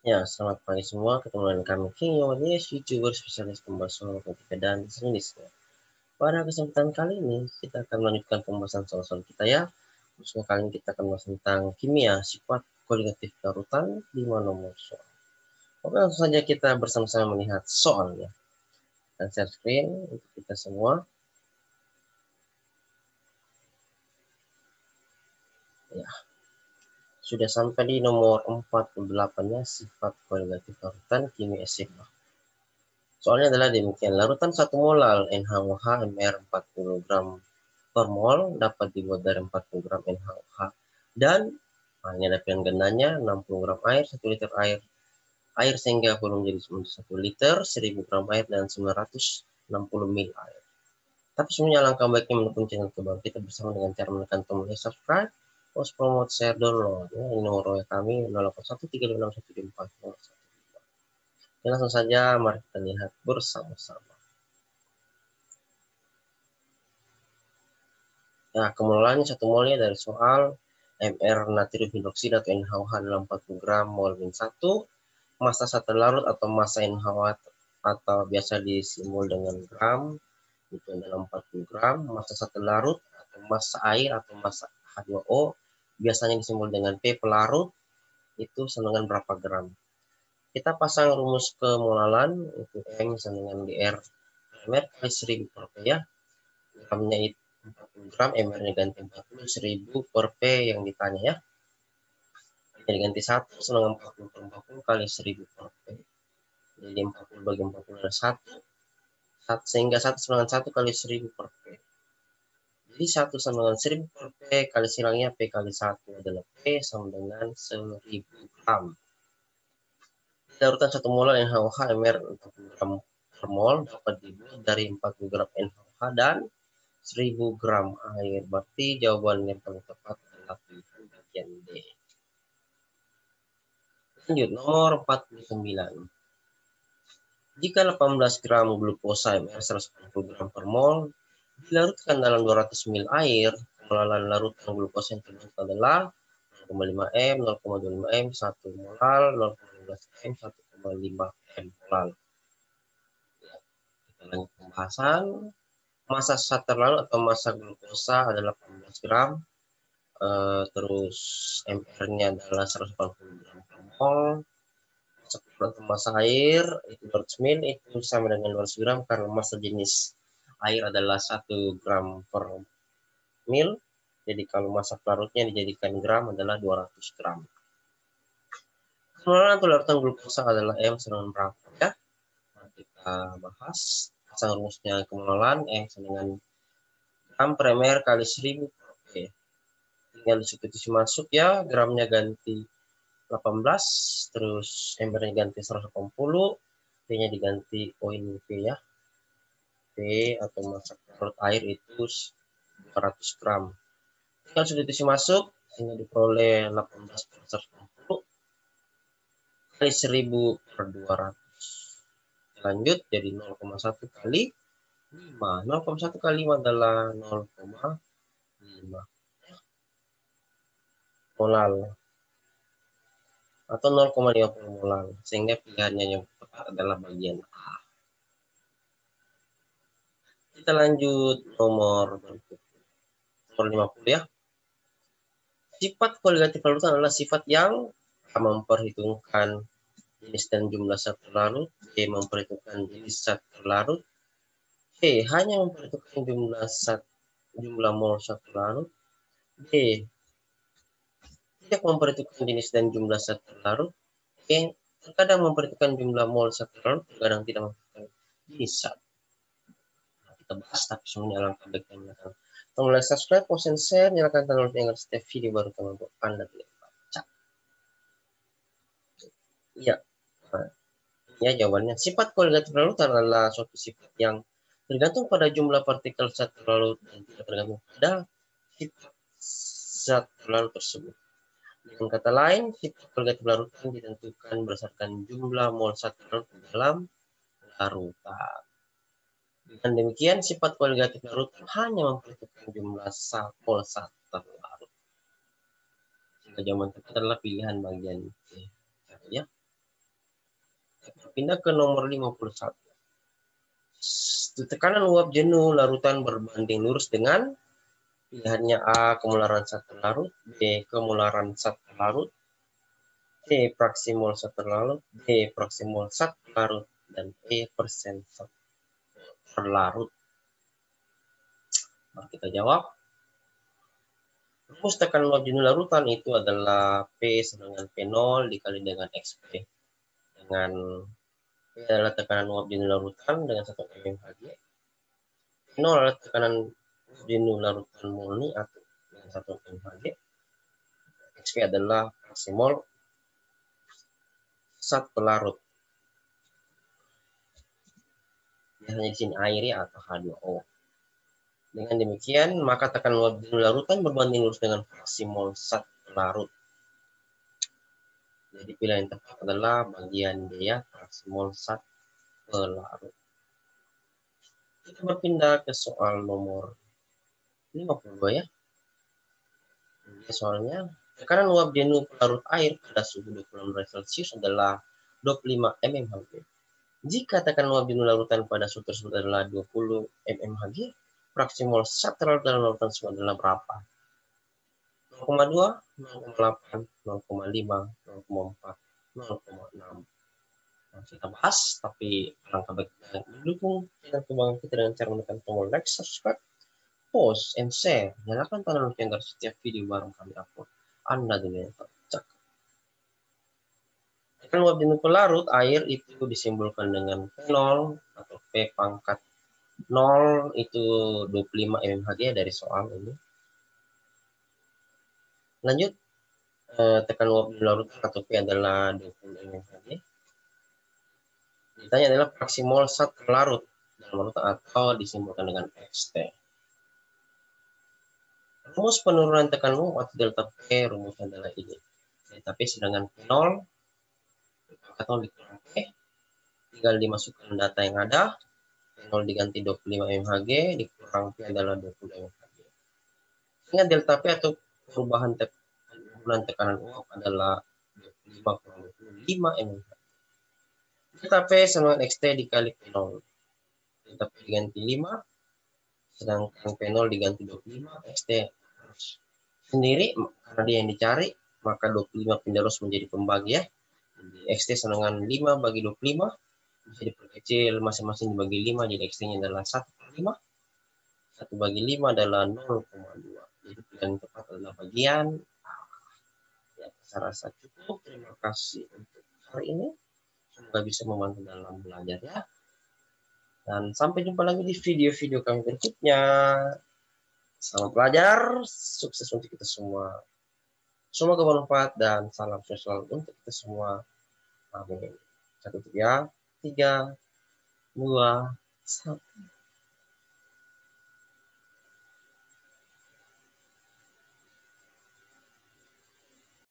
Ya, selamat pagi semua. Ketemu dengan kami King Yohanes, YouTuber spesialis pembahasan matematika dan sejenisnya. Pada kesempatan kali ini, kita akan melanjutkan pembahasan soal-soal kita ya. Khususnya kali ini kita akan membahas tentang kimia, sifat koligatif larutan, 5 nomor soal. Oke, langsung saja kita bersama-sama melihat soalnya. Dan share screen untuk kita semua. Ya, sudah sampai di nomor 48-nya sifat koligatif larutan kimia SMA. Soalnya adalah demikian, larutan 1 molal NaOH Mr 40 gram per mol dapat dibuat dari 40 gram NaOH dan ini ada pilihan gandanya 60 gram air, 1 liter air sehingga volume jadi 1 liter, 1000 gram air dan 960 ml air. Tapi sebenarnya alangkah baiknya mendukung channel kebaru kita bersama dengan cara menekan tombol subscribe, post promote, share, download. Ya, ini nomor WA kami 0813561401. Langsung saja mari kita lihat bersama-sama. Nah, kemudian 1 molnya dari soal Mr natrium hidroksida atau NaOH dalam 40 gram mol min 1, massa satu larut atau massa NaOH atau biasa disimbol dengan gram, itu dalam 40 gram, massa satu larut atau massa air atau massa H2O, biasanya disimbol dengan P pelarut, itu sama dengan berapa gram. Kita pasang rumus kemolalan, itu M sama dengan DR per kali 1000 per P ya. Gramnya itu 40 gram, MR-nya ganti 40, 1000 per P yang ditanya ya. Jadi ganti 1 sama 40 per 40 kali 1000 per P. Jadi 40 bagi 40 adalah 1. Sehingga 1 sama dengan 1 kali 1000 per P. Jadi 1 sama dengan 1000 per P kali silangnya P kali 1 adalah P sama dengan 1000 gram. Larutan 1 molar NaOH MR 40 gram per mol dapat dibuat dari 40 gram NaOH dan 1000 gram air. Berarti jawaban yang paling tepat adalah bagian D. Lanjut, nomor 49. Jika 18 gram glukosa MR 140 gram per mol dilarutkan dalam 200 ml air, pengolahan larutan glukosa yang terbentuk adalah 0,5 M, 0,25 M, 1 molal, 0,15 M, 1,5 M molal. Kita lanjut pembahasan. Massa sat terlarut atau massa glukosa adalah 18 gram. Terus MR-nya adalah 180 gram per mol. Massa air itu 200 ml itu sama dengan 200 gram karena massa jenis air adalah 1 gram per mil. Jadi kalau massa pelarutnya dijadikan gram adalah 200 gram. Kemudian atau larutan glukosa adalah M sama berapa ya? Nah, kita bahas pasang rumusnya kemolan M sama dengan gram per ml kali 1000. Oke. Tinggal disubstitusi masuk ya, gramnya ganti 18, terus embernya ganti 180, P-nya diganti poin P ya. P atau massa larut air itu 200 gram. Tinggal substitusi masuk, sehingga diperoleh 18 per 180 kali 1000 per 200. Lanjut, jadi 0,1 kali 5. 0,1 kali 5 adalah 0,5 molal. Atau 0,50 molal. Sehingga pilihannya yang tepat adalah bagian A. Kita lanjut nomor 50 ya. Sifat koligatif larutan adalah sifat yang memperhitungkan jenis dan jumlah zat terlarut, B memperhitungkan jenis zat terlarut, C hanya memperhitungkan jumlah mol zat terlarut, D tidak memperhitungkan jenis dan jumlah zat terlarut, E terkadang memperhitungkan jumlah mol zat terlarut, terkadang tidak memperhitungkan jenis zat. Nah, kita bahas tapi semuanya alangkah baiknya. Tolong like, subscribe, post, and share, nyalakan tanda lonceng agar setiap video baru kami untuk Anda tidak baca. Ya, nah, ya jawabannya. Sifat koligatif larutan adalah suatu sifat yang tergantung pada jumlah partikel zat terlarut dan tidak tergantung pada sifat zat terlarut tersebut. Dengan kata lain, sifat koligatif larutan ditentukan berdasarkan jumlah mol zat terlarut dalam larutan. Dengan demikian, sifat koligatif larutan hanya memperhitungkan jumlah mol zat terlarut. Jawaban tepat adalah pilihan bagian C. Ya. Pindah ke nomor 51. Tekanan uap jenuh larutan berbanding lurus dengan pilihannya A. Kemolaran zat larut, B. Kemolaran zat larut, C. Fraksi mol zat larut, D. Fraksi mol zat larut, dan E. persen zat larut. Mari kita jawab. Rumus tekanan uap jenuh larutan itu adalah P sama dengan P0 dikali dengan XP. Dengan P adalah tekanan uap jenuh larutan dengan 1 mmHg. P0 adalah tekanan uap jenuh larutan murni atau dengan 1 mmHg. XP adalah fraksi mol zat pelarut. Biasanya di sini air ya, atau H2O. Dengan demikian, maka tekanan uap jenuh larutan berbanding lurus dengan fraksi mol zat pelarut. Jadi pilihan yang tepat adalah bagian D ya, fraksi mol zat pelarut. Kita berpindah ke soal nomor 52 ya. Soalnya, tekanan uap jenuh pelarut air pada suhu 26 derajat Celcius adalah 25 mmHg. Jika tekanan uap jenuh larutan pada suhu tersebut adalah 20 mmHg, fraksi mol zat terlarut dalam larutan tersebut adalah berapa? 0,2, 0,8, 0,5, 0,4, 0,6. Nah, kita bahas, tapi alangkah baiknya mendukung channel kebanggaan kita dengan cara menekan tombol like, subscribe, post, and share. Nyalakan tanda lonceng agar setiap video baru kami upload Anda dunia yang tercak. Tekanan uap jenuh pelarut air itu disimbolkan dengan P0 atau P pangkat 0 itu 25 mmHg dari soal ini. Lanjut, tekanan uap jenuh larut atau P adalah 20 mmHg. Ditanya adalah fraksi mol zat larut dalam larutan atau disimbolkan dengan XT. Rumus penurunan tekanan uap atau delta P rumusnya adalah ini. Delta P sedangkan P0 atau dikurang P, tinggal dimasukkan data yang ada. P0 diganti 25 mmHg, dikurang P adalah 20 mmHg. Ingat delta P atau perubahan tekanan uap adalah 25 mmHg. Delta P sama dengan XT dikali P0. Delta P diganti 5, sedangkan P0 diganti 25, XT sendiri karena dia yang dicari, maka 25 pindah terus menjadi pembagi ya. Jadi XT sama dengan 5 bagi 25 bisa diperkecil masing-masing dibagi 5, jadi XT-nya adalah 1/5. 1 bagi 5 adalah 0,2. Jadi pilihan yang tepat adalah bagian A. Ya, saya rasa cukup. Terima kasih untuk hari ini. Semoga bisa membantu dalam belajar ya. Dan sampai jumpa lagi di video-video kami berikutnya. Selamat belajar, sukses untuk kita semua. Semoga bermanfaat dan salam sukses untuk kita semua. Amin. 1, 3, 3, 2, 1.